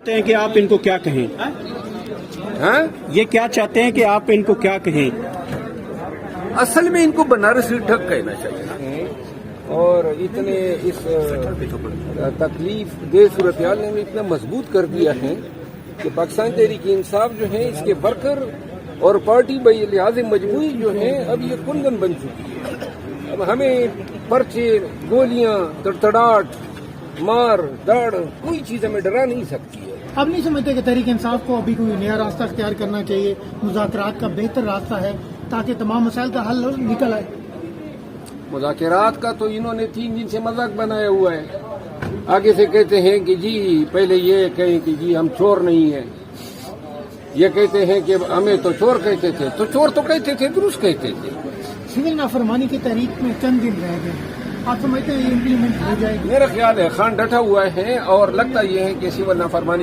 चाहते हैं कि आप इनको क्या कहें? हाँ, ये क्या चाहते हैं कि आप इनको क्या कहें? असल में इनको बनारसी ठग कहना चाहिए। और इतने इस तकलीफ दे सूरत हाल ने इतना मजबूत कर दिया है कि पाकिस्तान तहरीक इंसाफ जो है इसके वर्कर और पार्टी लिहाज मजबूरी जो है अब ये कुंदन बन चुकी है। अब हमें पर्चे, गोलियां, तड़तड़ाहट, मार दाड़ कोई चीज हमें डरा नहीं सकती है। अब नहीं समझते कि तहरीक इंसाफ को अभी कोई नया रास्ता अख्तियार करना चाहिए, मुज़ाकरात का बेहतर रास्ता है ताकि तमाम मसाइल का हल निकल आए? मुज़ाकरात का तो इन्होंने 3 दिन से मजाक बनाया हुआ है। आगे से कहते हैं कि जी पहले ये कहें कि जी हम चोर नहीं हैं, ये कहते हैं कि हमें तो चोर कहते थे, तो चोर तो कहते थे, दुरुस्त कहते थे। सिविल नाफरमानी की तहरीक में चंद दिन रह गए, आप समझते हैं ये इम्प्लीमेंट हो जाएगी? मेरा ख्याल है खान डटा हुआ है और लगता ये है कि सिविल नाफरमानी